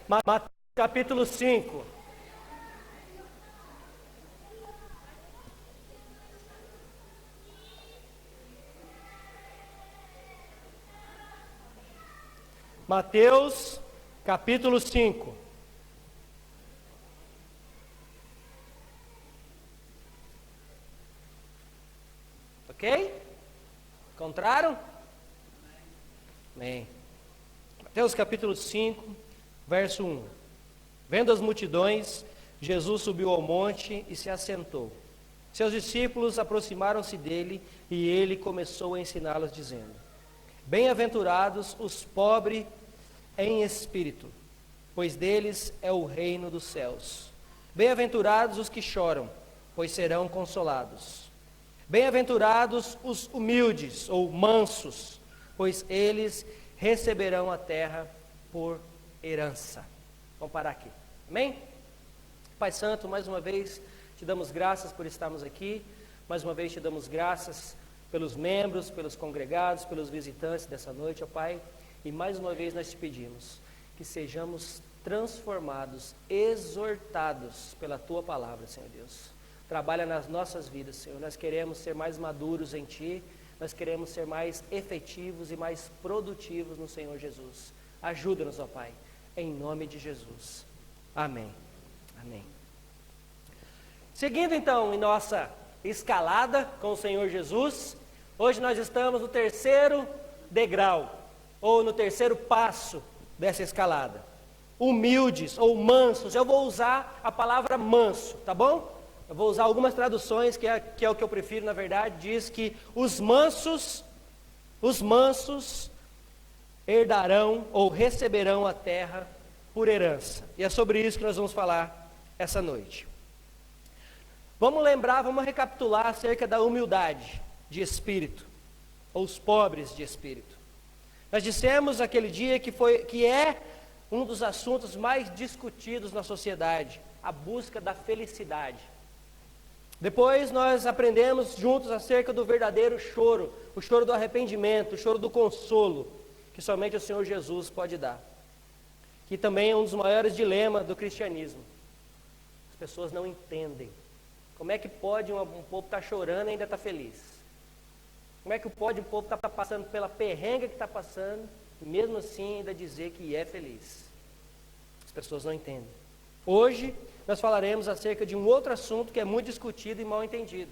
Mateus capítulo 5. Mateus capítulo 5. Ok? Encontraram? Amém. Mateus capítulo 5, verso 1. Vendo as multidões, Jesus subiu ao monte e se assentou. Seus discípulos aproximaram-se dele e ele começou a ensiná-los, dizendo: Bem-aventurados os pobres em espírito, pois deles é o reino dos céus. Bem-aventurados os que choram, pois serão consolados. Bem-aventurados os humildes ou mansos, pois eles receberão a terra por herança. Vamos parar aqui. Amém? Pai Santo, mais uma vez te damos graças por estarmos aqui. Mais uma vez te damos graças pelos membros, pelos congregados, pelos visitantes dessa noite, ó Pai. E mais uma vez nós te pedimos que sejamos transformados, exortados pela Tua palavra, Senhor Deus. Trabalha nas nossas vidas, Senhor. Nós queremos ser mais maduros em Ti. Nós queremos ser mais efetivos e mais produtivos no Senhor Jesus. Ajuda-nos, ó Pai, em nome de Jesus. Amém. Amém. Seguindo então em nossa escalada com o Senhor Jesus, hoje nós estamos no terceiro degrau, ou no terceiro passo dessa escalada. Humildes ou mansos. Eu vou usar a palavra manso, tá bom? Eu vou usar algumas traduções, que é o que eu prefiro, na verdade. Diz que os mansos herdarão ou receberão a terra por herança. E é sobre isso que nós vamos falar essa noite. Vamos recapitular acerca da humildade de espírito, ou os pobres de espírito. Nós dissemos aquele dia que é um dos assuntos mais discutidos na sociedade, a busca da felicidade. Depois nós aprendemos juntos acerca do verdadeiro choro, o choro do arrependimento, o choro do consolo, que somente o Senhor Jesus pode dar. Que também é um dos maiores dilemas do cristianismo. As pessoas não entendem. Como é que pode um povo estar chorando e ainda estar feliz? Como é que pode um povo estar passando pela perrenga que está passando, e mesmo assim ainda dizer que é feliz? As pessoas não entendem. Hoje nós falaremos acerca de um outro assunto que é muito discutido e mal entendido.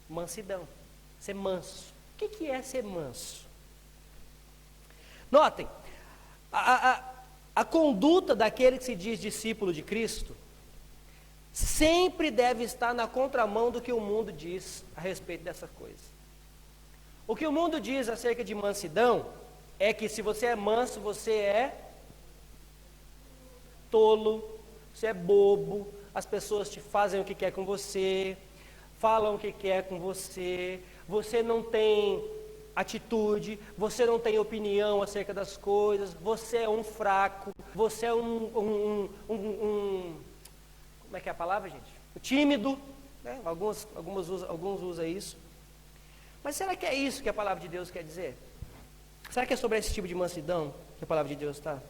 Mansidão. Ser manso. O que é ser manso? Notem, a conduta daquele que se diz discípulo de Cristo sempre deve estar na contramão do que o mundo diz a respeito dessa coisa. O que o mundo diz acerca de mansidão é que se você é manso, você é tolo, você é bobo, as pessoas te fazem o que quer com você, falam o que quer com você, você não tem atitude, você não tem opinião acerca das coisas, você é um fraco, você é como é que é a palavra, gente? Tímido, né? Alguns usam isso. Mas será que é isso que a palavra de Deus quer dizer? Será que é sobre esse tipo de mansidão que a palavra de Deus está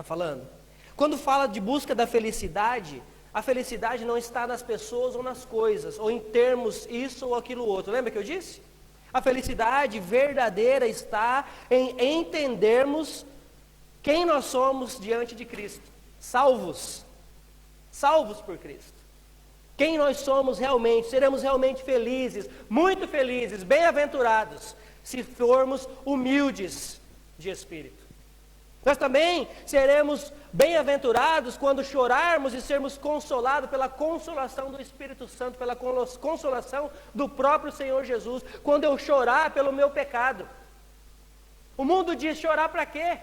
falando? Quando fala de busca da felicidade, a felicidade não está nas pessoas ou nas coisas, ou em termos isso ou aquilo outro. Lembra que eu disse? A felicidade verdadeira está em entendermos quem nós somos diante de Cristo. Salvos por Cristo. Quem nós somos realmente, seremos realmente felizes, muito felizes, bem-aventurados, se formos humildes de espírito. Nós também seremos bem-aventurados quando chorarmos e sermos consolados pela consolação do Espírito Santo, pela consolação do próprio Senhor Jesus, quando eu chorar pelo meu pecado. O mundo diz: chorar para quê?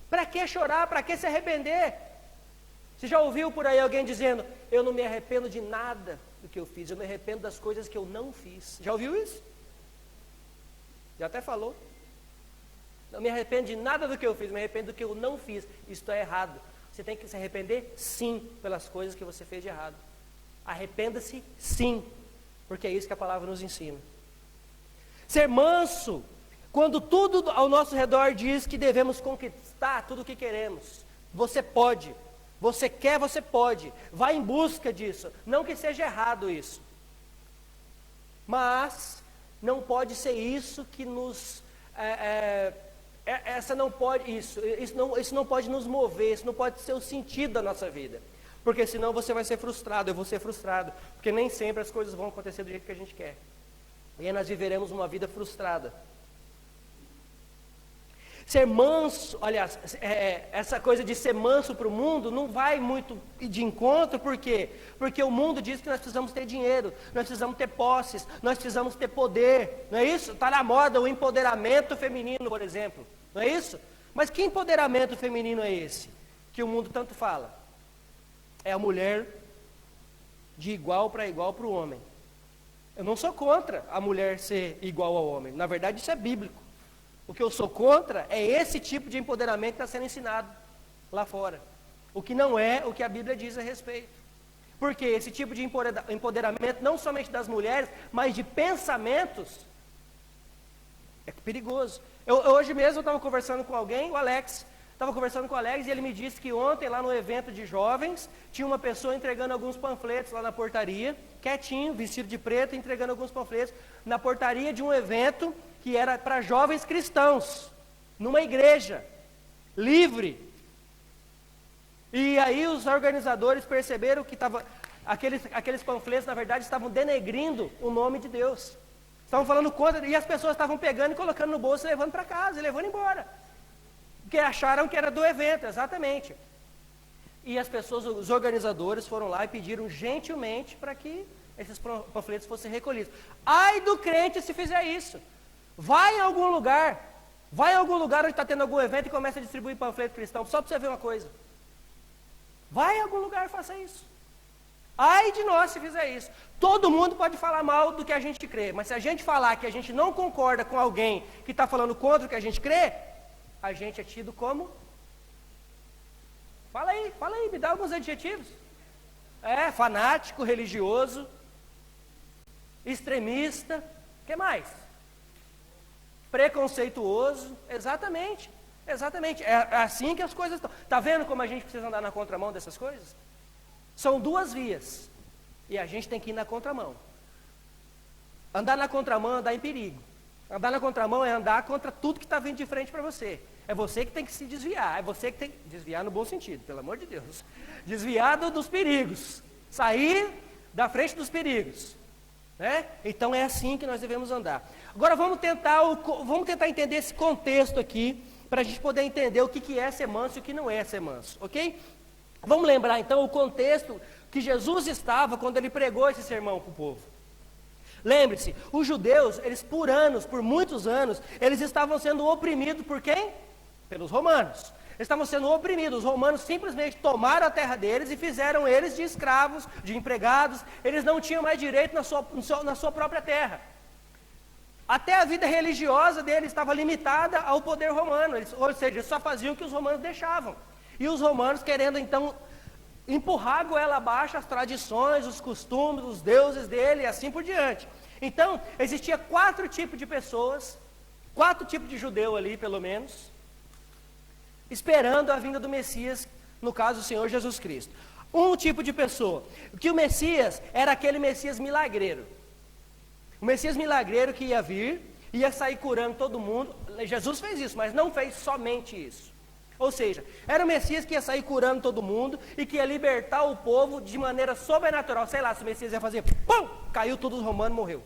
Para que chorar? Para que se arrepender? Você já ouviu por aí alguém dizendo: eu não me arrependo de nada do que eu fiz, eu me arrependo das coisas que eu não fiz? Já ouviu isso? Já até falou. Não me arrependo de nada do que eu fiz, me arrependo do que eu não fiz. Isso é errado. Você tem que se arrepender, sim, pelas coisas que você fez de errado. Arrependa-se, sim, porque é isso que a palavra nos ensina. Ser manso Quando tudo ao nosso redor diz que devemos conquistar tudo o que queremos, você pode, você quer, você pode, vá em busca disso, não que seja errado isso, mas não pode ser isso que nos, isso não pode nos mover, isso não pode ser o sentido da nossa vida, porque senão você vai ser frustrado, eu vou ser frustrado, porque nem sempre as coisas vão acontecer do jeito que a gente quer, e aí nós viveremos uma vida frustrada. Ser manso, aliás, essa coisa de ser manso para o mundo não vai muito de encontro, por quê? Porque o mundo diz que nós precisamos ter dinheiro, nós precisamos ter posses, nós precisamos ter poder, não é isso? Está na moda o empoderamento feminino, por exemplo, não é isso? Mas que empoderamento feminino é esse que o mundo tanto fala? É a mulher de igual para o homem. Eu não sou contra a mulher ser igual ao homem, na verdade isso é bíblico. O que eu sou contra é esse tipo de empoderamento que está sendo ensinado lá fora. O que não é o que a Bíblia diz a respeito. Porque esse tipo de empoderamento, não somente das mulheres, mas de pensamentos, é perigoso. Hoje mesmo eu estava conversando com alguém, o Alex, e ele me disse que ontem lá no evento de jovens, tinha uma pessoa entregando alguns panfletos lá na portaria, quietinho, vestido de preto, entregando alguns panfletos, na portaria de um evento que era para jovens cristãos, numa igreja, livre. E aí os organizadores perceberam que aqueles panfletos, na verdade, estavam denegrindo o nome de Deus. Estavam falando contra, e as pessoas estavam pegando e colocando no bolso e levando para casa, e levando embora. Porque acharam que era do evento, exatamente. E as pessoas, os organizadores foram lá e pediram gentilmente para que esses panfletos fossem recolhidos. Ai do crente se fizer isso. Vai em algum lugar onde está tendo algum evento e começa a distribuir panfleto cristão, só para você ver uma coisa. Vai em algum lugar e faça isso. Ai de nós se fizer isso. Todo mundo pode falar mal do que a gente crê, mas se a gente falar que a gente não concorda com alguém que está falando contra o que a gente crê, a gente é tido como? Fala aí, me dá alguns adjetivos. Fanático, religioso, extremista, o que mais? Preconceituoso, exatamente, é assim que as coisas estão. Está vendo como a gente precisa andar na contramão dessas coisas? São duas vias, e a gente tem que ir na contramão. Andar na contramão é andar em perigo. Andar na contramão é andar contra tudo que está vindo de frente para você. É você que tem que se desviar, é você que tem que desviar no bom sentido, pelo amor de Deus. Desviar dos perigos, sair da frente dos perigos. Né? Então é assim que nós devemos andar. Agora vamos tentar entender esse contexto aqui, para a gente poder entender o que é ser manso e o que não é ser manso, ok? Vamos lembrar então o contexto que Jesus estava quando ele pregou esse sermão para o povo. Lembre-se, os judeus, eles por muitos anos, eles estavam sendo oprimidos por quem? Pelos romanos. Eles estavam sendo oprimidos, os romanos simplesmente tomaram a terra deles e fizeram eles de escravos, de empregados, eles não tinham mais direito na sua própria terra. Até a vida religiosa deles estava limitada ao poder romano, ou seja, eles só faziam o que os romanos deixavam. E os romanos querendo então empurrar a goela abaixo as tradições, os costumes, os deuses dele e assim por diante. Então, existia 4 tipos de pessoas, 4 tipos de judeu ali pelo menos, esperando a vinda do Messias, no caso o Senhor Jesus Cristo. Um tipo de pessoa, que o Messias era aquele Messias milagreiro. O Messias milagreiro que ia vir, ia sair curando todo mundo. Jesus fez isso, mas não fez somente isso. Ou seja, era o Messias que ia sair curando todo mundo e que ia libertar o povo de maneira sobrenatural. Sei lá, se o Messias ia fazer, pum, caiu tudo, os romanos, morreu.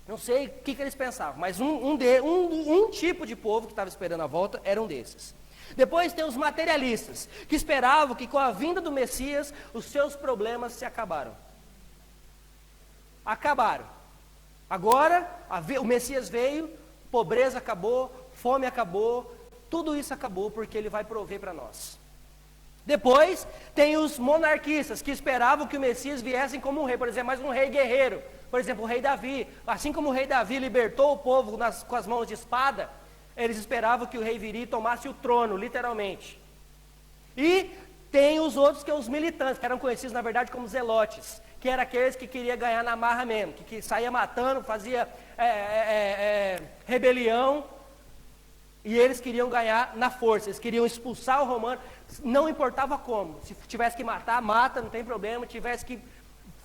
Não sei o que eles pensavam, mas um tipo de povo que estava esperando a volta era um desses. Depois tem os materialistas, que esperavam que com a vinda do Messias, os seus problemas se acabaram. Acabaram. Agora, o Messias veio, pobreza acabou, fome acabou, tudo isso acabou porque ele vai prover para nós. Depois, tem os monarquistas, que esperavam que o Messias viesse como um rei, por exemplo, mais um rei guerreiro. Por exemplo, o rei Davi. Assim como o rei Davi libertou o povo com as mãos de espada, eles esperavam que o rei viria e tomasse o trono, literalmente. E tem os outros que são os militantes, que eram conhecidos na verdade como zelotes, que era aqueles que queriam ganhar na marra mesmo, que saía matando, fazia rebelião, e eles queriam ganhar na força, eles queriam expulsar o romano, não importava como, se tivesse que matar, mata, não tem problema, tivesse que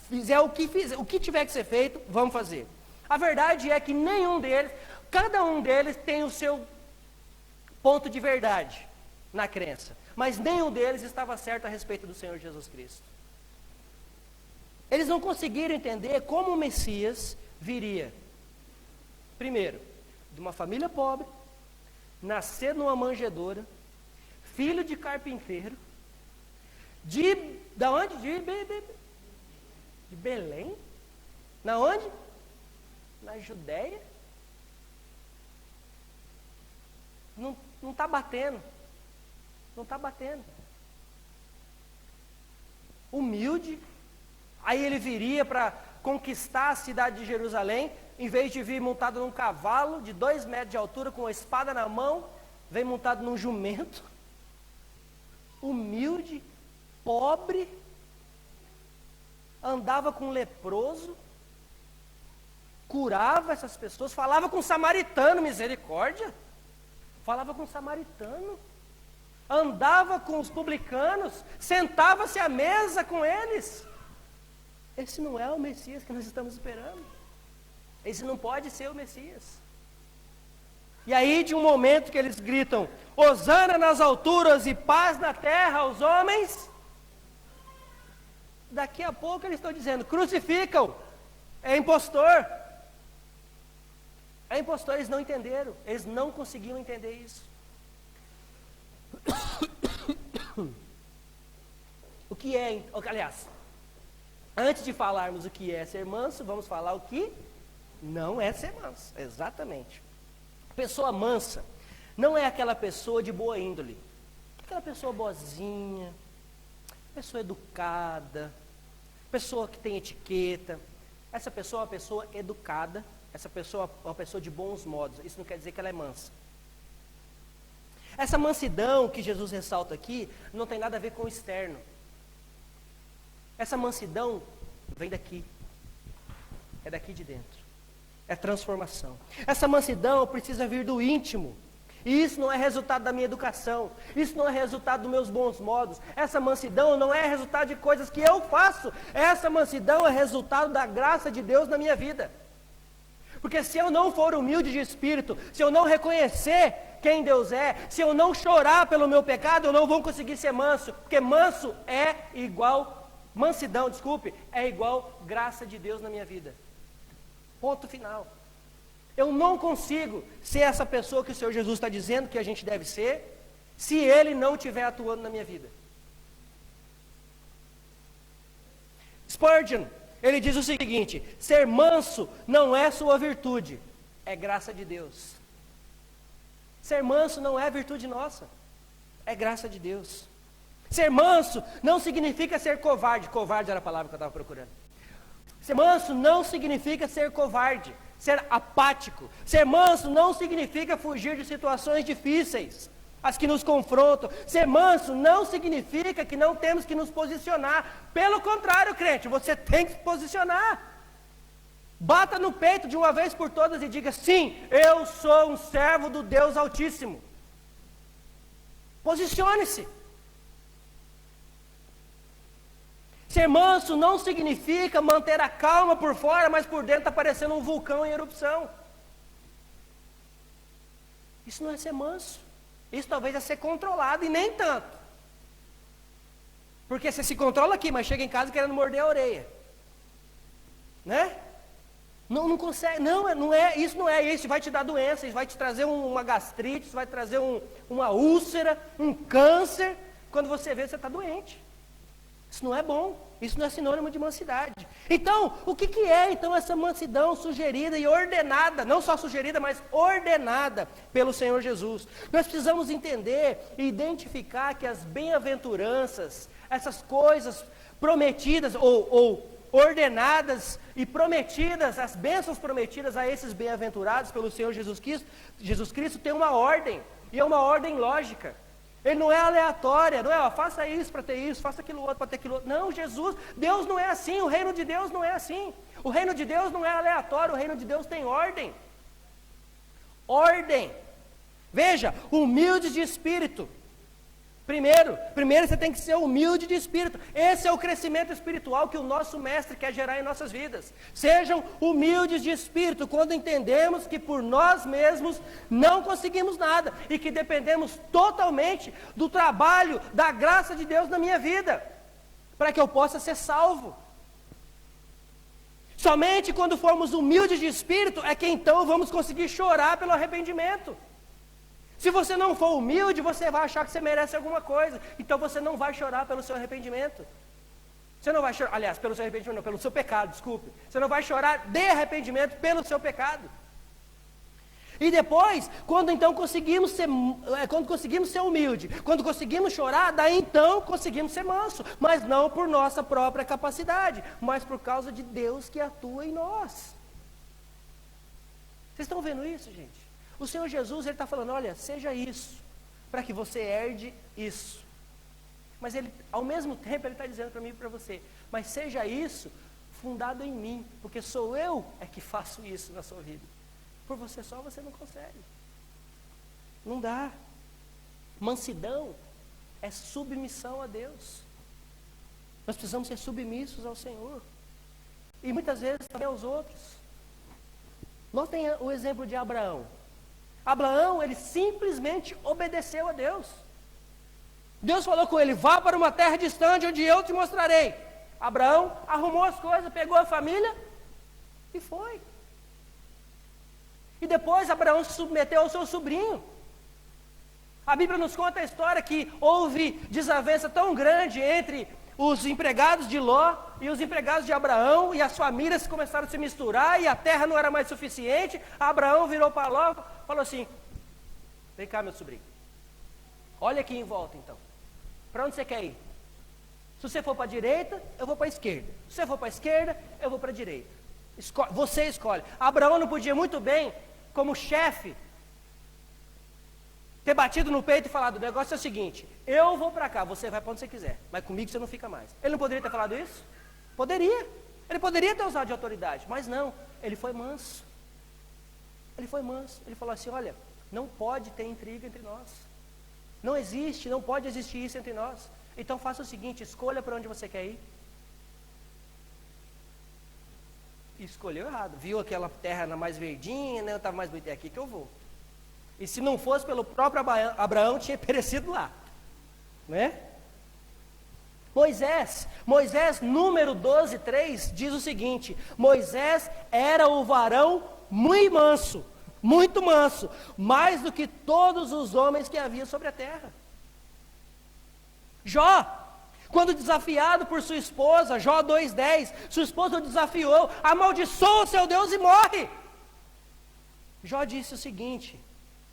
fizer o que tiver que ser feito, vamos fazer. A verdade é que nenhum deles, cada um deles tem o seu ponto de verdade na crença, mas nenhum deles estava certo a respeito do Senhor Jesus Cristo. Eles não conseguiram entender como o Messias viria, primeiro, de uma família pobre, nascer numa manjedoura, filho de carpinteiro, da onde? De Belém? Na onde? Na Judéia? Não está batendo. Não está batendo. Humilde. Aí ele viria para conquistar a cidade de Jerusalém, em vez de vir montado num cavalo de 2 metros de altura, com uma espada na mão, vem montado num jumento. Humilde, pobre, andava com um leproso, curava essas pessoas, falava com um samaritano, misericórdia, falava com um samaritano, andava com os publicanos, sentava-se à mesa com eles. Esse não é o Messias que nós estamos esperando. Esse não pode ser o Messias. E aí, de um momento que eles gritam, Hosana nas alturas e paz na terra aos homens, daqui a pouco eles estão dizendo, crucificam, é impostor. É impostor, eles não entenderam, eles não conseguiam entender isso. O que é, aliás, antes de falarmos o que é ser manso, vamos falar o que não é ser manso, exatamente. Pessoa mansa não é aquela pessoa de boa índole, aquela pessoa boazinha, pessoa educada, pessoa que tem etiqueta. Essa pessoa é uma pessoa educada, essa pessoa é uma pessoa de bons modos. Isso não quer dizer que ela é mansa. Essa mansidão que Jesus ressalta aqui não tem nada a ver com o externo. Essa mansidão vem daqui, é daqui de dentro, é transformação. Essa mansidão precisa vir do íntimo, e isso não é resultado da minha educação, isso não é resultado dos meus bons modos, essa mansidão não é resultado de coisas que eu faço, essa mansidão é resultado da graça de Deus na minha vida. Porque se eu não for humilde de espírito, se eu não reconhecer quem Deus é, se eu não chorar pelo meu pecado, eu não vou conseguir ser manso, porque manso é igual mansidão, é igual graça de Deus na minha vida. Ponto final. Eu não consigo ser essa pessoa que o Senhor Jesus está dizendo que a gente deve ser, se Ele não estiver atuando na minha vida. Spurgeon, ele diz o seguinte, ser manso não é sua virtude, é graça de Deus. Ser manso não é virtude nossa, é graça de Deus. Ser manso não significa ser covarde. Covarde era a palavra que eu estava procurando. Ser manso não significa ser covarde, ser apático. Ser manso não significa fugir de situações difíceis, as que nos confrontam. Ser manso não significa que não temos que nos posicionar. Pelo contrário, crente, você tem que se posicionar. Bata no peito de uma vez por todas e diga, sim, eu sou um servo do Deus Altíssimo. Posicione-se. Ser manso não significa manter a calma por fora, mas por dentro está parecendo um vulcão em erupção. Isso não é ser manso. Isso talvez é ser controlado, e nem tanto. Porque você se controla aqui, mas chega em casa querendo morder a orelha. Né? Não consegue, isso não é isso, vai te dar doença, isso vai te trazer uma gastrite, isso vai trazer uma úlcera, um câncer. Quando você vê, você está doente. Isso não é bom, isso não é sinônimo de mansidade. Então, o que é então essa mansidão sugerida e ordenada, não só sugerida, mas ordenada pelo Senhor Jesus? Nós precisamos entender e identificar que as bem-aventuranças, essas coisas prometidas ou ordenadas e prometidas, as bênçãos prometidas a esses bem-aventurados pelo Senhor Jesus Cristo tem uma ordem, e é uma ordem lógica. Ele não é aleatório, não é, ó, faça isso para ter isso, faça aquilo outro para ter aquilo outro. Não, Jesus, Deus não é assim, o reino de Deus não é assim. O reino de Deus não é aleatório, o reino de Deus tem ordem. Ordem. Veja, humilde de espírito. Primeiro você tem que ser humilde de espírito. Esse é o crescimento espiritual que o nosso mestre quer gerar em nossas vidas. Sejam humildes de espírito quando entendemos que por nós mesmos não conseguimos nada e que dependemos totalmente do trabalho, da graça de Deus na minha vida, para que eu possa ser salvo. Somente quando formos humildes de espírito é que então vamos conseguir chorar pelo arrependimento. Se você não for humilde, você vai achar que você merece alguma coisa. Então você não vai chorar pelo seu arrependimento. Você não vai chorar, aliás, pelo seu arrependimento não, pelo seu pecado, desculpe. Você não vai chorar de arrependimento pelo seu pecado. E depois, quando conseguimos ser humilde, quando conseguimos chorar, daí então conseguimos ser manso. Mas não por nossa própria capacidade, mas por causa de Deus que atua em nós. Vocês estão vendo isso, gente? O Senhor Jesus, Ele está falando, olha, seja isso, para que você herde isso. Mas Ele, ao mesmo tempo, Ele está dizendo para mim e para você, mas seja isso fundado em mim, porque sou eu que faço isso na sua vida. Por você só, você não consegue. Não dá. Mansidão é submissão a Deus. Nós precisamos ser submissos ao Senhor. E muitas vezes também aos outros. Notem o exemplo de Abraão. Abraão, ele simplesmente obedeceu a Deus. Deus falou com ele, vá para uma terra distante onde eu te mostrarei. Abraão arrumou as coisas, pegou a família e foi. E depois Abraão se submeteu ao seu sobrinho. A Bíblia nos conta a história que houve desavença tão grande entre os empregados de Ló e os empregados de Abraão, e as famílias começaram a se misturar, e a terra não era mais suficiente. Abraão virou para Ló e falou assim, vem cá meu sobrinho, olha aqui em volta então, para onde você quer ir? Se você for para a direita, eu vou para a esquerda. Se você for para a esquerda, eu vou para a direita. Você escolhe. Abraão não podia muito bem, como chefe, ter batido no peito e falado, o negócio é o seguinte, eu vou para cá, você vai para onde você quiser, mas comigo você não fica mais. Ele não poderia ter falado isso? Poderia. Ele poderia ter usado de autoridade, mas não, ele foi manso. Ele foi manso. Ele falou assim, olha, não pode ter intriga entre nós. Não existe, não pode existir isso entre nós. Então faça o seguinte, escolha para onde você quer ir. E escolheu errado. Viu aquela terra mais verdinha, né? Eu estava mais bonito, é aqui que eu vou. E se não fosse pelo próprio Abraão, tinha perecido lá. Né? Moisés, número 12, 3, diz o seguinte, Moisés era o varão muito manso, mais do que todos os homens que havia sobre a terra. Jó, quando desafiado por sua esposa, Jó 2,10, sua esposa o desafiou, amaldiçoa o seu Deus e morre. Jó disse o seguinte,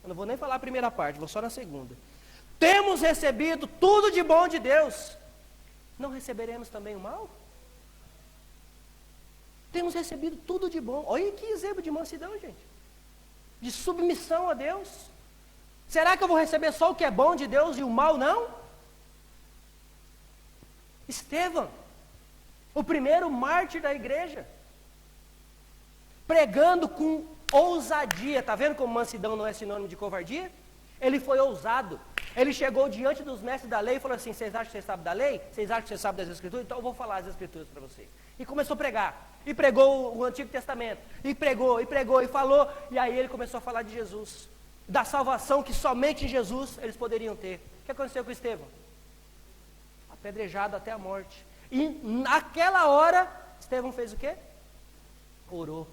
eu não vou nem falar a primeira parte, vou só na segunda. Temos recebido tudo de bom de Deus, não receberemos também o mal? Temos recebido tudo de bom. Olha que exemplo de mansidão, gente. De submissão a Deus. Será que eu vou receber só o que é bom de Deus e o mal não? Estevão, o primeiro mártir da igreja, pregando com ousadia. Está vendo como mansidão não é sinônimo de covardia? Ele foi ousado. Ele chegou diante dos mestres da lei e falou assim, vocês acham que vocês sabem da lei? Vocês acham que vocês sabem das escrituras? Então eu vou falar as escrituras para vocês. E começou a pregar. E pregou o Antigo Testamento. E pregou, e falou. E aí ele começou a falar de Jesus. Da salvação que somente em Jesus eles poderiam ter. O que aconteceu com Estevão? Apedrejado até a morte. E naquela hora, Estevão fez o quê? Orou.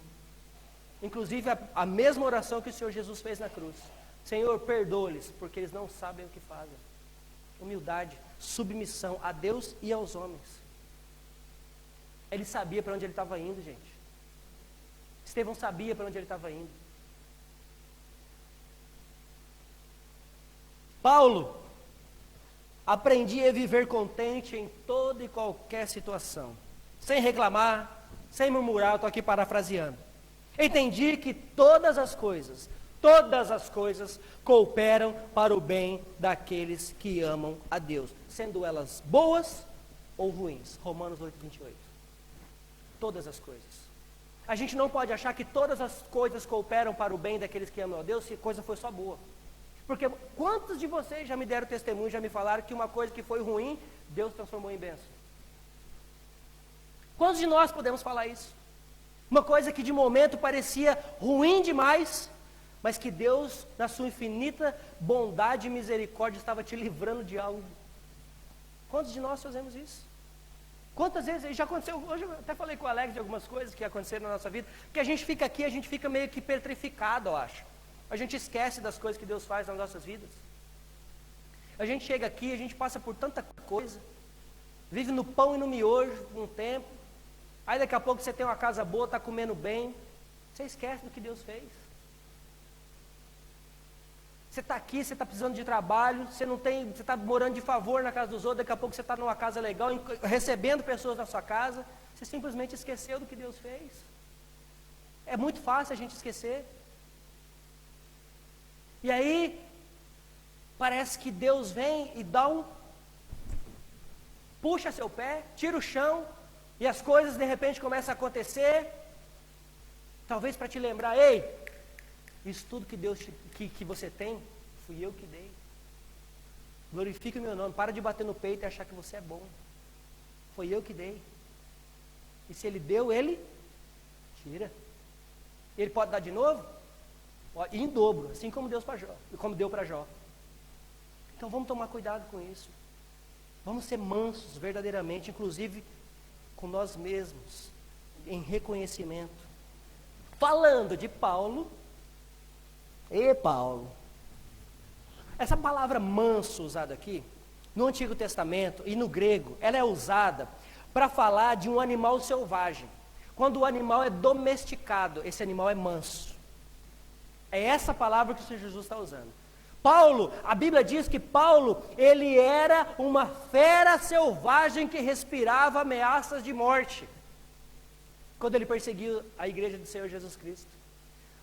Inclusive a mesma oração que o Senhor Jesus fez na cruz. Senhor, perdoa-lhes, porque eles não sabem o que fazem. Humildade, submissão a Deus e aos homens. Ele sabia para onde ele estava indo, gente. Estevão sabia para onde ele estava indo. Paulo, aprendi a viver contente em toda e qualquer situação, sem reclamar, sem murmurar, eu estou aqui parafraseando. Entendi que todas as coisas todas as coisas cooperam para o bem daqueles que amam a Deus, sendo elas boas ou ruins. Romanos 8:28. Todas as coisas. A gente não pode achar que todas as coisas cooperam para o bem daqueles que amam a Deus se a coisa foi só boa. Porque quantos de vocês já me deram testemunho, já me falaram que uma coisa que foi ruim, Deus transformou em bênção? Quantos de nós podemos falar isso? Uma coisa que de momento parecia ruim demais, mas que Deus, na sua infinita bondade e misericórdia, estava te livrando de algo. Quantos de nós fazemos isso? Quantas vezes, já aconteceu, hoje eu até falei com o Alex de algumas coisas que aconteceram na nossa vida, que a gente fica aqui, a gente fica meio que petrificado, eu acho. A gente esquece das coisas que Deus faz nas nossas vidas. A gente chega aqui, a gente passa por tanta coisa, vive no pão e no miojo um tempo, aí daqui a pouco você tem uma casa boa, está comendo bem, você esquece do que Deus fez. Você está aqui, você está precisando de trabalho, você está morando de favor na casa dos outros, daqui a pouco você está numa casa legal, recebendo pessoas na sua casa, você simplesmente esqueceu do que Deus fez. É muito fácil a gente esquecer. E aí, parece que Deus vem e puxa seu pé, tira o chão, e as coisas de repente começam a acontecer, talvez para te lembrar, ei, isso tudo que Deus que você tem, fui eu que dei. Glorifique o meu nome, para de bater no peito e achar que você é bom. Foi eu que dei. E se Ele deu, Ele tira. Ele pode dar de novo? Pode, em dobro, assim como deu para Jó. Então vamos tomar cuidado com isso. Vamos ser mansos verdadeiramente, inclusive com nós mesmos, em reconhecimento. Falando de Paulo, essa palavra manso usada aqui, no Antigo Testamento e no grego, ela é usada para falar de um animal selvagem. Quando o animal é domesticado, esse animal é manso. É essa palavra que o Senhor Jesus está usando. Paulo, a Bíblia diz que Paulo, ele era uma fera selvagem que respirava ameaças de morte, quando ele perseguiu a igreja do Senhor Jesus Cristo.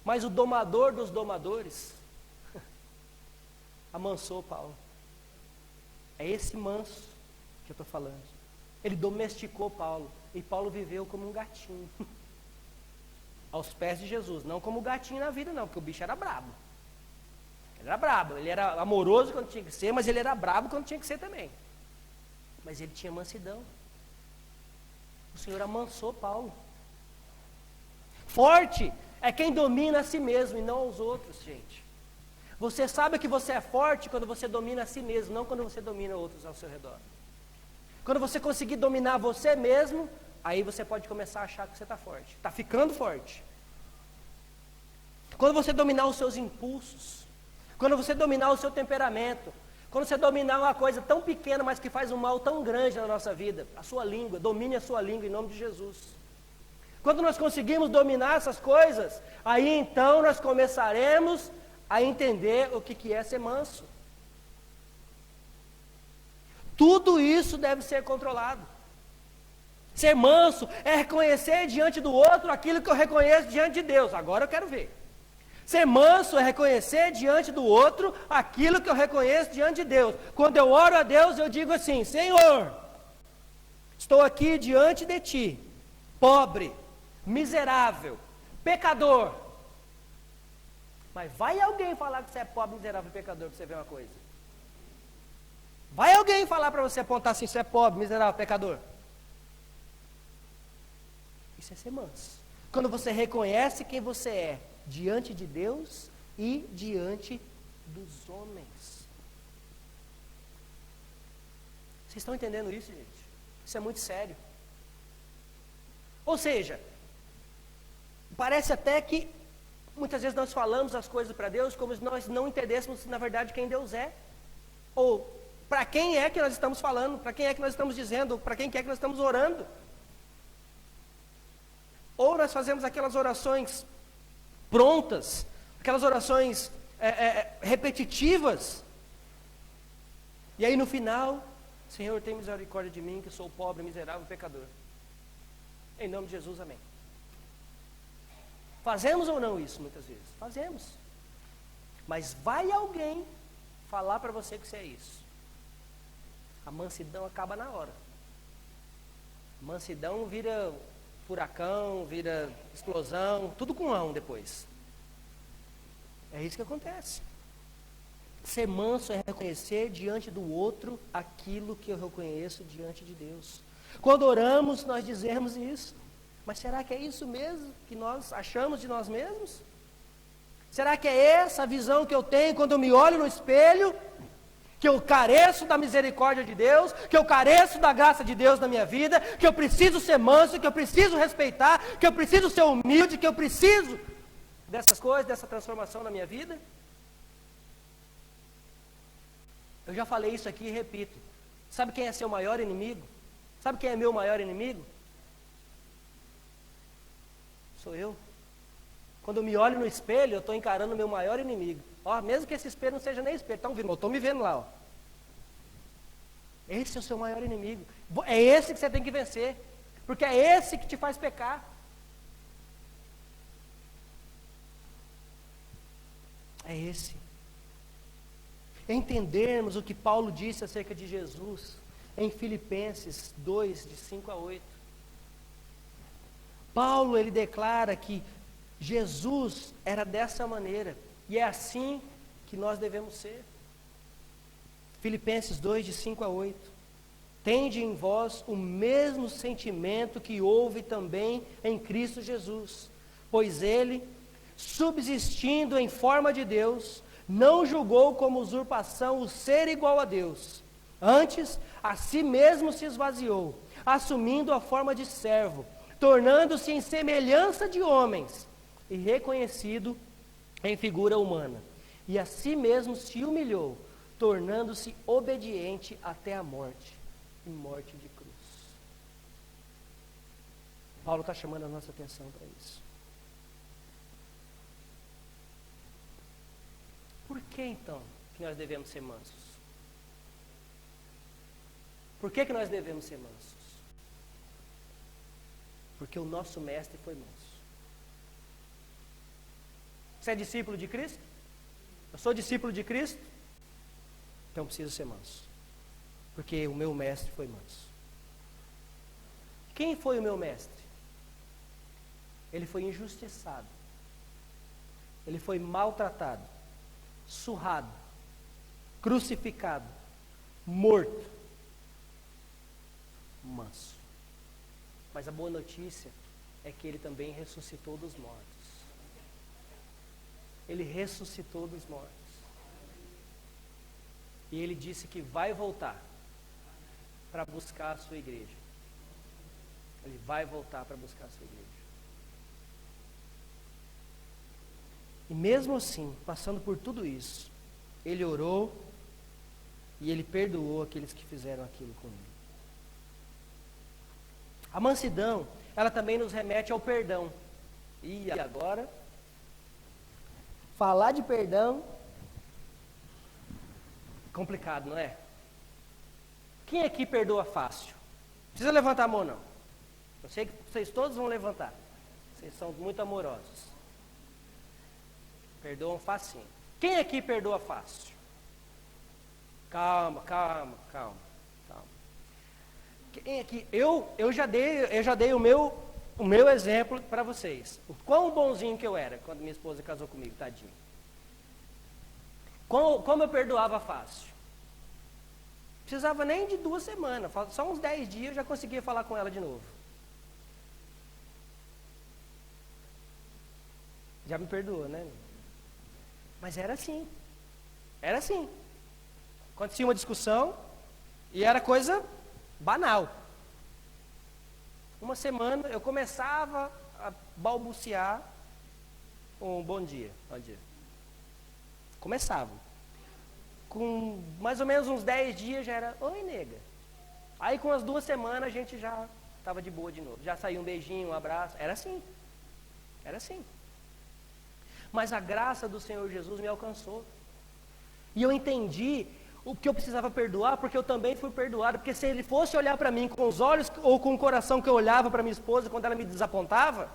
Mas o domador dos domadores amansou Paulo. É esse manso que eu estou falando. Ele domesticou Paulo, e Paulo viveu como um gatinho, aos pés de Jesus, não como gatinho na vida não, porque o bicho era brabo. Ele era brabo, ele era amoroso quando tinha que ser, mas ele era brabo quando tinha que ser também. Mas ele tinha mansidão. O Senhor amansou Paulo. Forte é quem domina a si mesmo e não aos outros, gente. Você sabe que você é forte quando você domina a si mesmo, não quando você domina outros ao seu redor. Quando você conseguir dominar você mesmo, aí você pode começar a achar que você está forte. Está ficando forte. Quando você dominar os seus impulsos, quando você dominar o seu temperamento, quando você dominar uma coisa tão pequena, mas que faz um mal tão grande na nossa vida, a sua língua, domine a sua língua em nome de Jesus. Quando nós conseguimos dominar essas coisas, aí então nós começaremos a entender o que é ser manso. Tudo isso deve ser controlado. Ser manso é reconhecer diante do outro aquilo que eu reconheço diante de Deus. Agora eu quero ver. Ser manso é reconhecer diante do outro aquilo que eu reconheço diante de Deus. Quando eu oro a Deus, eu digo assim: Senhor, estou aqui diante de Ti, pobre, miserável, pecador. Mas vai alguém falar que você é pobre, miserável e pecador, para você ver uma coisa. Vai alguém falar para você, apontar assim: você é pobre, miserável, pecador. Isso é ser manso. Quando você reconhece quem você é diante de Deus e diante dos homens. Vocês estão entendendo isso, gente? Isso é muito sério. Ou seja, parece até que muitas vezes nós falamos as coisas para Deus como se nós não entendêssemos na verdade quem Deus é. Ou para quem é que nós estamos falando, para quem é que nós estamos dizendo, para quem é que nós estamos orando. Ou nós fazemos aquelas orações prontas, aquelas orações repetitivas, e aí no final, Senhor, tem misericórdia de mim, que sou pobre, miserável, pecador. Em nome de Jesus, amém. Fazemos ou não isso muitas vezes? Fazemos. Mas vai alguém falar para você que você é isso. A mansidão acaba na hora. Mansidão vira furacão, vira explosão, tudo com ão depois. É isso que acontece. Ser manso é reconhecer diante do outro aquilo que eu reconheço diante de Deus. Quando oramos, nós dizemos isso. Mas será que é isso mesmo que nós achamos de nós mesmos? Será que é essa a visão que eu tenho quando eu me olho no espelho? Que eu careço da misericórdia de Deus, que eu careço da graça de Deus na minha vida, que eu preciso ser manso, que eu preciso respeitar, que eu preciso ser humilde, que eu preciso dessas coisas, dessa transformação na minha vida? Eu já falei isso aqui e repito. Sabe quem é seu maior inimigo? Sabe quem é meu maior inimigo? Sou eu. Quando eu me olho no espelho, eu estou encarando o meu maior inimigo. Ó, mesmo que esse espelho não seja nem espelho, estão vendo? Eu estou me vendo lá. Ó. Esse é o seu maior inimigo. É esse que você tem que vencer. Porque é esse que te faz pecar. É esse. Entendermos o que Paulo disse acerca de Jesus em Filipenses 2, de 5 a 8. Paulo, ele declara que Jesus era dessa maneira, e é assim que nós devemos ser. Filipenses 2, de 5 a 8. Tende em vós o mesmo sentimento que houve também em Cristo Jesus, pois ele, subsistindo em forma de Deus, não julgou como usurpação o ser igual a Deus. Antes, a si mesmo se esvaziou, assumindo a forma de servo, tornando-se em semelhança de homens, e reconhecido em figura humana. E a si mesmo se humilhou, tornando-se obediente até a morte, e morte de cruz. Paulo está chamando a nossa atenção para isso. Por que então que nós devemos ser mansos? Por que nós devemos ser mansos? Porque o nosso mestre foi manso. Você é discípulo de Cristo? Eu sou discípulo de Cristo? Então preciso ser manso. Porque o meu mestre foi manso. Quem foi o meu mestre? Ele foi injustiçado. Ele foi maltratado, surrado, crucificado, morto, manso. Mas a boa notícia é que ele também ressuscitou dos mortos. Ele ressuscitou dos mortos. E ele disse que vai voltar para buscar a sua igreja. Ele vai voltar para buscar a sua igreja. E mesmo assim, passando por tudo isso, ele orou e ele perdoou aqueles que fizeram aquilo com ele. A mansidão, ela também nos remete ao perdão. E agora, falar de perdão, complicado, não é? Quem aqui perdoa fácil? Não precisa levantar a mão, não. Eu sei que vocês todos vão levantar. Vocês são muito amorosos. Perdoam facinho. Quem aqui perdoa fácil? Calma. Quem aqui? Eu já dei o meu exemplo para vocês. O quão bonzinho que eu era quando minha esposa casou comigo, tadinho. Como eu perdoava fácil. Precisava nem de 2 semanas, só uns 10 dias eu já conseguia falar com ela de novo. Já me perdoou, né? Mas era assim. Era assim. Acontecia uma discussão e era coisa banal. Uma semana eu começava a balbuciar um bom dia. Começava. Com mais ou menos uns 10 dias já era, oi nega. Aí com as 2 semanas a gente já estava de boa de novo. Já saiu um beijinho, um abraço. Era assim. Era assim. Mas a graça do Senhor Jesus me alcançou. E eu entendi o que eu precisava perdoar, porque eu também fui perdoado. Porque se ele fosse olhar para mim com os olhos ou com o coração que eu olhava para minha esposa quando ela me desapontava,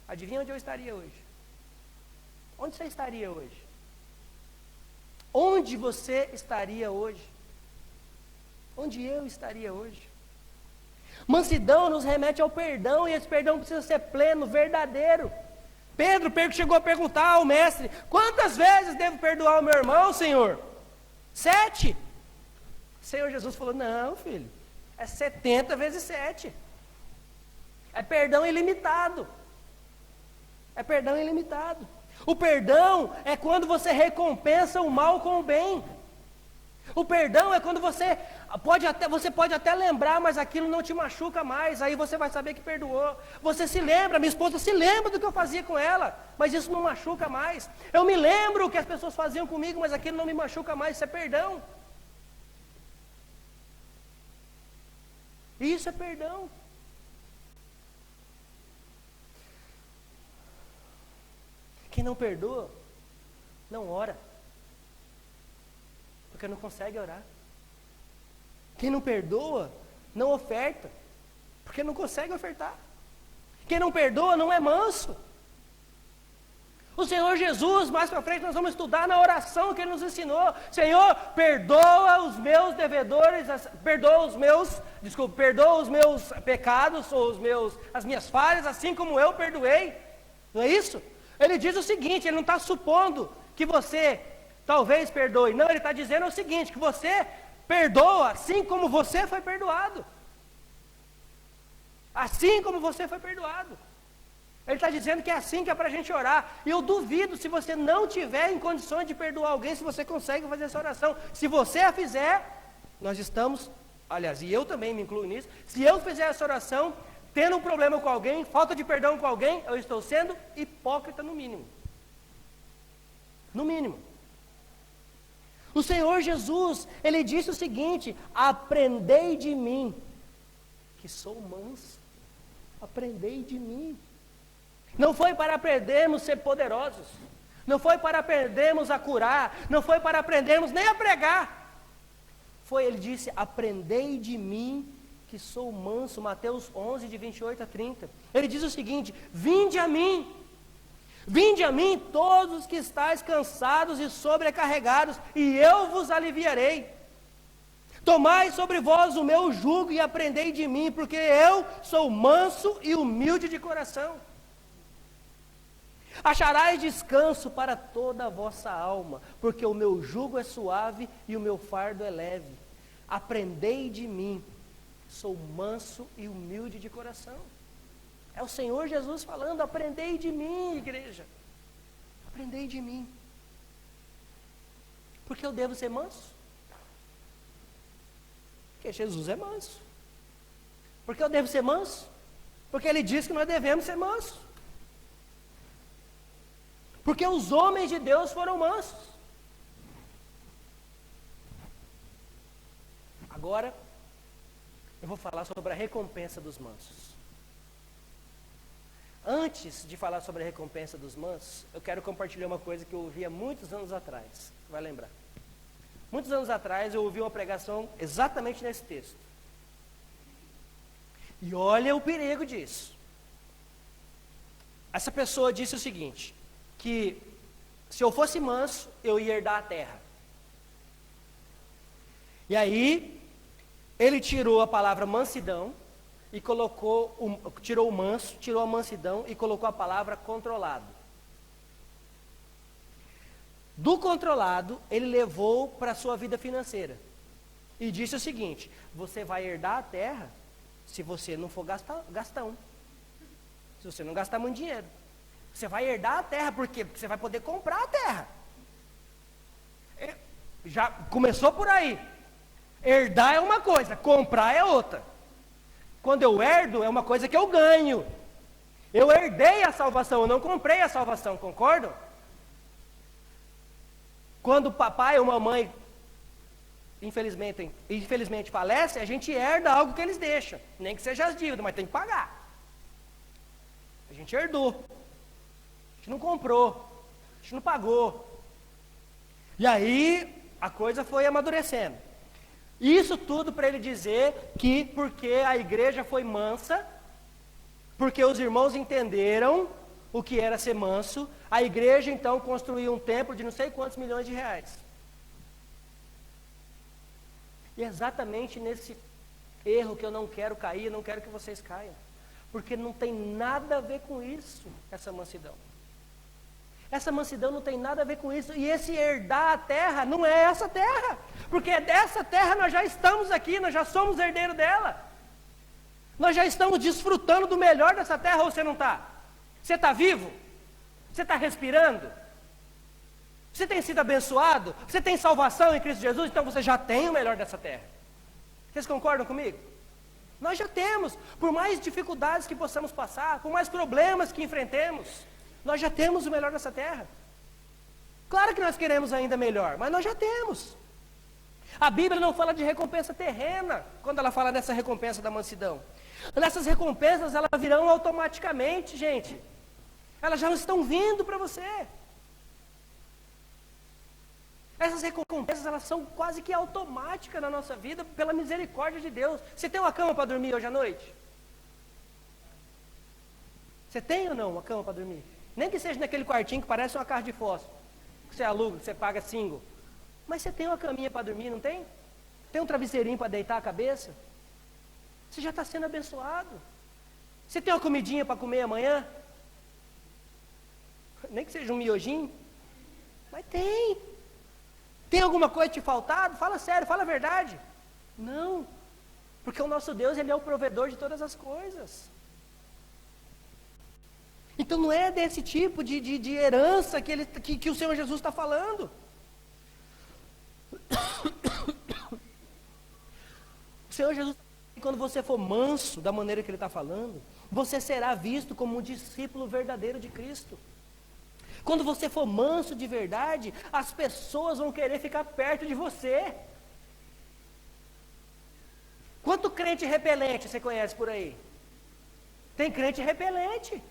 adivinha onde eu estaria hoje? Onde você estaria hoje? onde você estaria hoje? Onde eu estaria hoje? Mansidão nos remete ao perdão, e esse perdão precisa ser pleno, verdadeiro. Pedro chegou a perguntar ao mestre: quantas vezes devo perdoar o meu irmão, Senhor? 7. O Senhor Jesus falou: não, filho, é 70 vezes 7. É perdão ilimitado. É perdão ilimitado. O perdão é quando você recompensa o mal com o bem. O perdão é quando você pode até lembrar, mas aquilo não te machuca mais, aí você vai saber que perdoou. Você se lembra, minha esposa se lembra do que eu fazia com ela, mas isso não machuca mais. Eu me lembro o que as pessoas faziam comigo, mas aquilo não me machuca mais, isso é perdão. Isso é perdão. Quem não perdoa, não ora. Porque não consegue orar. Quem não perdoa, não oferta. Porque não consegue ofertar. Quem não perdoa, não é manso. O Senhor Jesus, mais para frente, nós vamos estudar na oração que Ele nos ensinou. Senhor, perdoa os meus devedores, perdoa os meus pecados, ou as minhas falhas, assim como eu perdoei. Não é isso? Ele diz o seguinte, Ele não está supondo que você talvez perdoe. Não, Ele está dizendo o seguinte, que você perdoa assim como você foi perdoado. Assim como você foi perdoado. Ele está dizendo que é assim que é para a gente orar. E eu duvido, se você não tiver em condições de perdoar alguém, se você consegue fazer essa oração. Se você a fizer, nós estamos, aliás, e eu também me incluo nisso, se eu fizer essa oração, tendo um problema com alguém, falta de perdão com alguém, eu estou sendo hipócrita no mínimo. No mínimo. O Senhor Jesus, Ele disse o seguinte: aprendei de mim, que sou manso. Aprendei de mim. Não foi para aprendermos a ser poderosos, não foi para aprendermos a curar, não foi para aprendermos nem a pregar. Ele disse: aprendei de mim, que sou manso. Mateus 11, de 28 a 30. Ele diz o seguinte: vinde a mim todos os que estáis cansados e sobrecarregados, e eu vos aliviarei. Tomai sobre vós o meu jugo e aprendei de mim, porque eu sou manso e humilde de coração. Acharás descanso para toda a vossa alma, porque o meu jugo é suave e o meu fardo é leve. Aprendei de mim, sou manso e humilde de coração. É o Senhor Jesus falando: aprendei de mim, igreja. Aprendei de mim. Porque eu devo ser manso? Porque Jesus é manso. Porque eu devo ser manso? Porque Ele diz que nós devemos ser mansos. Porque os homens de Deus foram mansos. Agora, eu vou falar sobre a recompensa dos mansos. Antes de falar sobre a recompensa dos mansos, eu quero compartilhar uma coisa que eu ouvi há muitos anos atrás. Vai lembrar. Muitos anos atrás eu ouvi uma pregação exatamente nesse texto. E olha o perigo disso. Essa pessoa disse o seguinte: que se eu fosse manso, eu ia herdar a terra. E aí, ele tirou a palavra mansidão e tirou o manso, tirou a mansidão e colocou a palavra controlado. Do controlado, ele levou para a sua vida financeira. E disse o seguinte: você vai herdar a terra se você não for gastão. Se você não gastar muito dinheiro. Você vai herdar a terra, por quê? Porque você vai poder comprar a terra. Já começou por aí. Herdar é uma coisa, comprar é outra. Quando eu herdo, é uma coisa que eu ganho. Eu herdei a salvação, eu não comprei a salvação, concordam? Quando o papai ou mamãe, infelizmente falece, a gente herda algo que eles deixam. Nem que seja as dívidas, mas tem que pagar. A gente herdou. A gente não comprou, a gente não pagou. E aí, a coisa foi amadurecendo. Isso tudo para ele dizer que porque a igreja foi mansa, porque os irmãos entenderam o que era ser manso, a igreja então construiu um templo de não sei quantos milhões de reais. E é exatamente nesse erro que eu não quero cair, não quero que vocês caiam. Porque não tem nada a ver com isso, essa mansidão. Essa mansidão não tem nada a ver com isso. E esse herdar a terra não é essa terra. Porque dessa terra nós já estamos aqui, nós já somos herdeiros dela. Nós já estamos desfrutando do melhor dessa terra, ou você não está? Você está vivo? Você está respirando? Você tem sido abençoado? Você tem salvação em Cristo Jesus? Então você já tem o melhor dessa terra. Vocês concordam comigo? Nós já temos. Por mais dificuldades que possamos passar, por mais problemas que enfrentemos, nós já temos o melhor dessa terra. Claro que nós queremos ainda melhor, mas nós já temos. A Bíblia não fala de recompensa terrena, quando ela fala dessa recompensa da mansidão. Essas recompensas, elas virão automaticamente, gente. Elas já estão vindo para você. Essas recompensas, elas são quase que automáticas na nossa vida, pela misericórdia de Deus. Você tem uma cama para dormir hoje à noite? Você tem ou não uma cama para dormir? Nem que seja naquele quartinho que parece uma caixa de fósforo, que você aluga, que você paga single. Mas você tem uma caminha para dormir, não tem? Tem um travesseirinho para deitar a cabeça? Você já está sendo abençoado. Você tem uma comidinha para comer amanhã? Nem que seja um miojinho. Mas tem. Tem alguma coisa te faltado? Fala sério, fala a verdade. Não. Porque o nosso Deus, Ele é o provedor de todas as coisas. Então não é desse tipo de herança que o Senhor Jesus está falando. O Senhor Jesus, quando você for manso da maneira que Ele está falando, você será visto como um discípulo verdadeiro de Cristo. Quando você for manso de verdade, as pessoas vão querer ficar perto de você. Quanto crente repelente você conhece por aí? Tem crente repelente.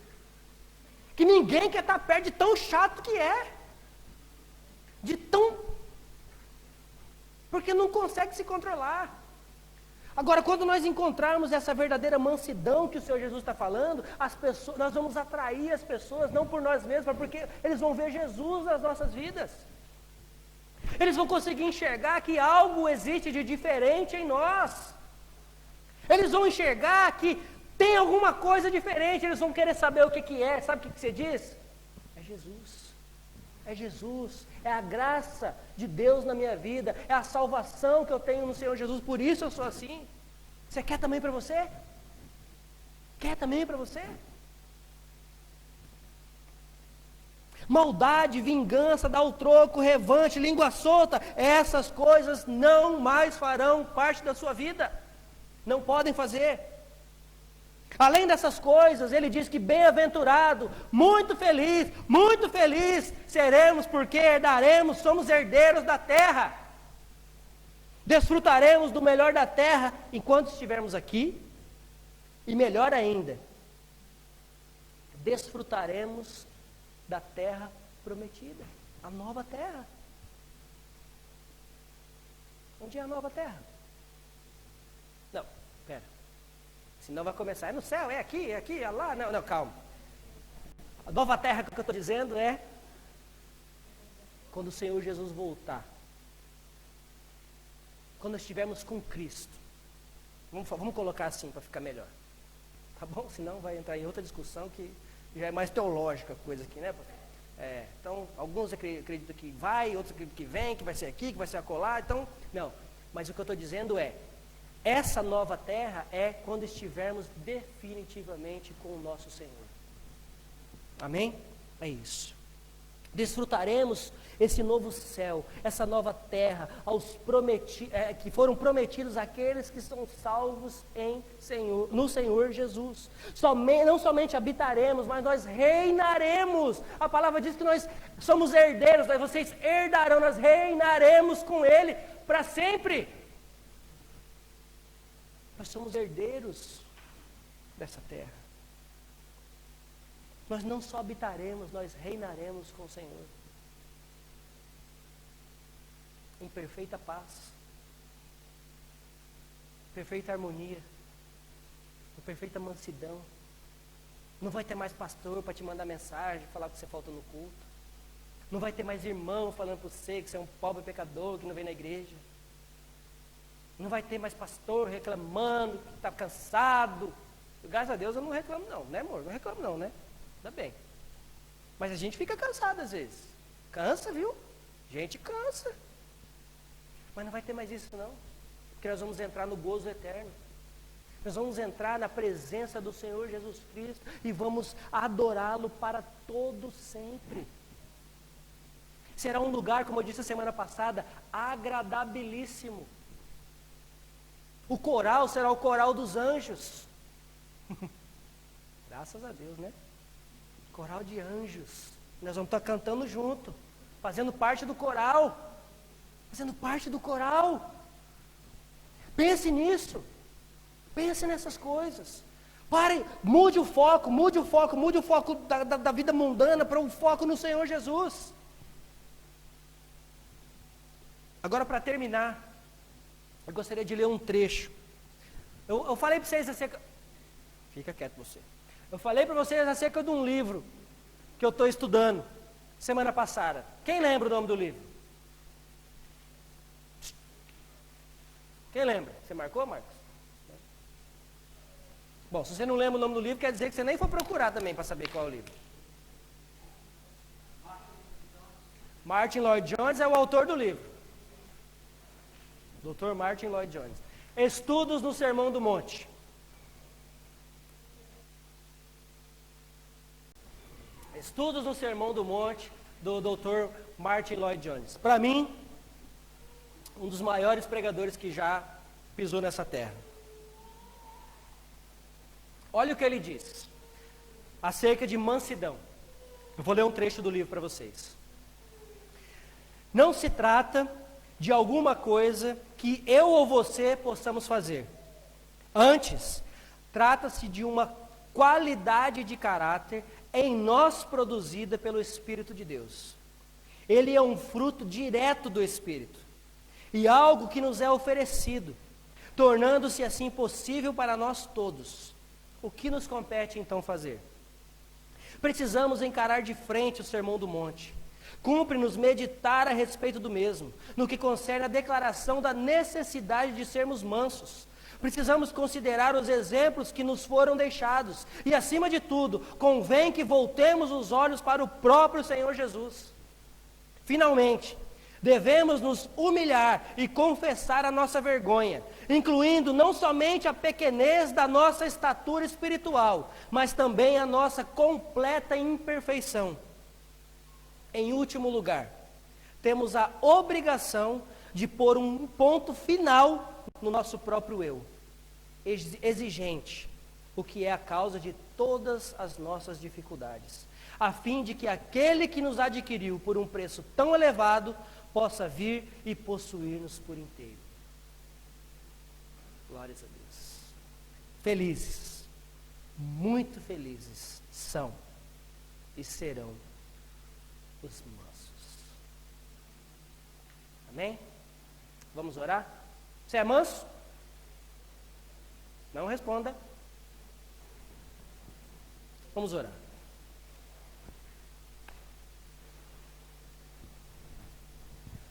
Que ninguém quer estar perto de tão chato que é. De tão... Porque não consegue se controlar. Agora, quando nós encontrarmos essa verdadeira mansidão que o Senhor Jesus está falando, as pessoas, nós vamos atrair as pessoas, não por nós mesmos, mas porque eles vão ver Jesus nas nossas vidas. Eles vão conseguir enxergar que algo existe de diferente em nós. Eles vão enxergar que tem alguma coisa diferente, eles vão querer saber o que é. Sabe o que você diz? É Jesus. É Jesus, é a graça de Deus na minha vida, é a salvação que eu tenho no Senhor Jesus, por isso eu sou assim. Você quer também para você? Quer também para você? Maldade, vingança, dar o troco, revanche, língua solta, essas coisas não mais farão parte da sua vida. Não podem fazer. Além dessas coisas, ele diz que bem-aventurado, muito feliz seremos, porque herdaremos, somos herdeiros da terra. Desfrutaremos do melhor da terra enquanto estivermos aqui, e melhor ainda, desfrutaremos da terra prometida, a nova terra. Onde é a nova terra? Não, pera. Senão vai começar, é no céu, é aqui, é lá. Não, calma. A nova terra que eu estou dizendo é quando o Senhor Jesus voltar. Quando estivermos com Cristo. Vamos colocar assim para ficar melhor. Tá bom? Senão vai entrar em outra discussão que já é mais teológica a coisa aqui, né? Então, alguns acreditam que vai, outros acreditam que vem, que vai ser aqui, que vai ser acolá. Então, não. Mas o que eu estou dizendo é, essa nova terra é quando estivermos definitivamente com o nosso Senhor. Amém? É isso. Desfrutaremos esse novo céu, essa nova terra, que foram prometidos àqueles que são salvos no Senhor Jesus. Não somente habitaremos, mas nós reinaremos. A palavra diz que nós somos herdeiros, mas vocês herdarão, nós reinaremos com Ele para sempre. Nós somos herdeiros dessa terra. Nós não só habitaremos, nós reinaremos com o Senhor. Em perfeita paz, perfeita harmonia, em perfeita mansidão. Não vai ter mais pastor para te mandar mensagem, falar que você falta no culto. Não vai ter mais irmão falando para você que você é um pobre pecador, que não vem na igreja. Não vai ter mais pastor reclamando que está cansado. Graças a Deus eu não reclamo não, né amor? Não reclamo não, né? Ainda bem. Mas a gente fica cansado às vezes. Cansa, viu? Gente cansa. Mas não vai ter mais isso não. Porque nós vamos entrar no gozo eterno. Nós vamos entrar na presença do Senhor Jesus Cristo e vamos adorá-lo para todo sempre. Será um lugar, como eu disse a semana passada, agradabilíssimo. O coral será o coral dos anjos. Graças a Deus, né? Coral de anjos. Nós vamos estar cantando junto, fazendo parte do coral. Fazendo parte do coral. Pense nisso. Pense nessas coisas. Pare, mude o foco da vida mundana para um foco no Senhor Jesus. Agora, para terminar, eu gostaria de ler um trecho. Eu falei para vocês acerca... Fica quieto você. Eu falei para vocês acerca de um livro que eu estou estudando semana passada. Quem lembra o nome do livro? Quem lembra? Você marcou, Marcos? Bom, se você não lembra o nome do livro, quer dizer que você nem foi procurar também para saber qual é o livro. Martin Lloyd Jones é o autor do livro. Dr. Martin Lloyd Jones. Estudos no Sermão do Monte. Estudos no Sermão do Monte, do Dr. Martin Lloyd Jones. Para mim, um dos maiores pregadores que já pisou nessa terra. Olha o que ele diz acerca de mansidão. Eu vou ler um trecho do livro para vocês. Não se trata de alguma coisa que eu ou você possamos fazer. Antes, trata-se de uma qualidade de caráter em nós produzida pelo Espírito de Deus. Ele é um fruto direto do Espírito e algo que nos é oferecido, tornando-se assim possível para nós todos. O que nos compete então fazer? Precisamos encarar de frente o Sermão do Monte. Cumpre-nos meditar a respeito do mesmo, no que concerne a declaração da necessidade de sermos mansos. Precisamos considerar os exemplos que nos foram deixados e, acima de tudo, convém que voltemos os olhos para o próprio Senhor Jesus. Finalmente, devemos nos humilhar e confessar a nossa vergonha, incluindo não somente a pequenez da nossa estatura espiritual, mas também a nossa completa imperfeição. Em último lugar, temos a obrigação de pôr um ponto final no nosso próprio eu, exigente, o que é a causa de todas as nossas dificuldades, a fim de que aquele que nos adquiriu por um preço tão elevado possa vir e possuir-nos por inteiro. Glórias a Deus. Felizes, muito felizes são e serão os mansos. Amém? Vamos orar? Você é manso? Não responda. Vamos orar.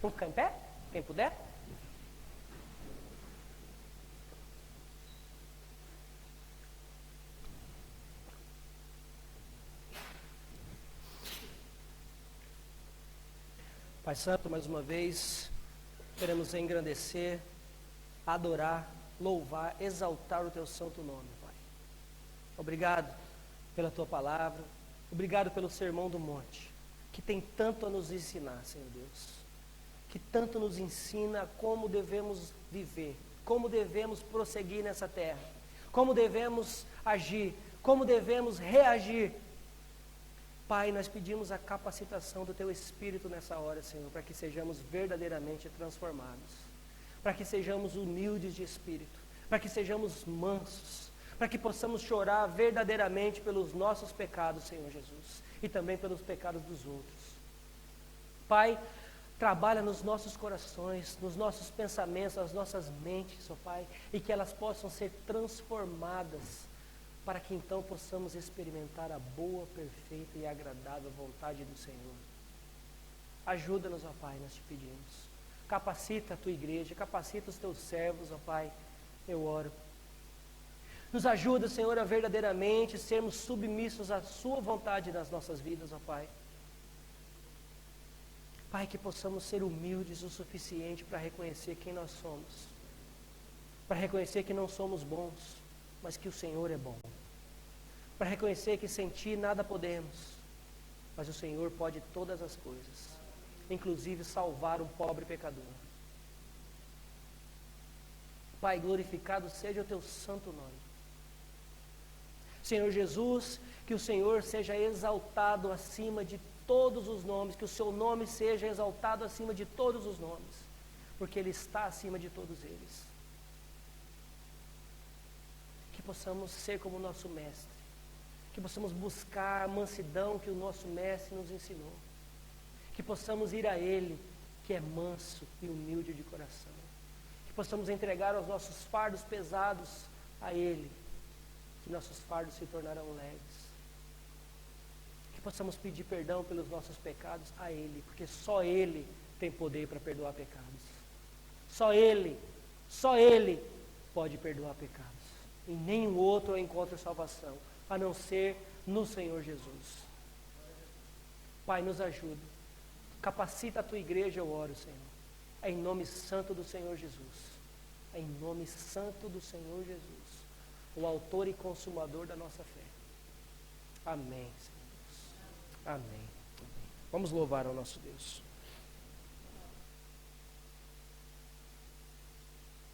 Vamos ficar em pé? Quem puder? Pai Santo, mais uma vez, queremos engrandecer, adorar, louvar, exaltar o Teu santo nome, Pai. Obrigado pela Tua palavra, obrigado pelo Sermão do Monte, que tem tanto a nos ensinar, Senhor Deus. Que tanto nos ensina como devemos viver, como devemos prosseguir nessa terra, como devemos agir, como devemos reagir. Pai, nós pedimos a capacitação do Teu Espírito nessa hora, Senhor, para que sejamos verdadeiramente transformados, para que sejamos humildes de espírito, para que sejamos mansos, para que possamos chorar verdadeiramente pelos nossos pecados, Senhor Jesus, e também pelos pecados dos outros. Pai, trabalha nos nossos corações, nos nossos pensamentos, nas nossas mentes, ó Pai, e que elas possam ser transformadas, para que então possamos experimentar a boa, perfeita e agradável vontade do Senhor. Ajuda-nos, ó Pai, nós te pedimos. Capacita a tua igreja, capacita os teus servos, ó Pai, eu oro. Nos ajuda, Senhor, a verdadeiramente sermos submissos à sua vontade nas nossas vidas, ó Pai. Pai, que possamos ser humildes o suficiente para reconhecer quem nós somos, para reconhecer que não somos bons, mas que o Senhor é bom, para reconhecer que sem Ti nada podemos, mas o Senhor pode todas as coisas, inclusive salvar um pobre pecador. Pai, glorificado seja o Teu santo nome. Senhor Jesus, que o Senhor seja exaltado acima de todos os nomes, que o Seu nome seja exaltado acima de todos os nomes, porque Ele está acima de todos eles. Que possamos ser como o nosso Mestre, que possamos buscar a mansidão que o nosso Mestre nos ensinou, que possamos ir a Ele, que é manso e humilde de coração, que possamos entregar os nossos fardos pesados a Ele, que nossos fardos se tornarão leves, que possamos pedir perdão pelos nossos pecados a Ele, porque só Ele tem poder para perdoar pecados, só Ele pode perdoar pecados, em nenhum outro eu encontro salvação, a não ser no Senhor Jesus. Pai, nos ajuda, capacita a tua igreja, eu oro, Senhor, em nome santo do Senhor Jesus, em nome santo do Senhor Jesus, o autor e consumador da nossa fé. Amém, Senhor. Amém. Vamos louvar ao nosso Deus.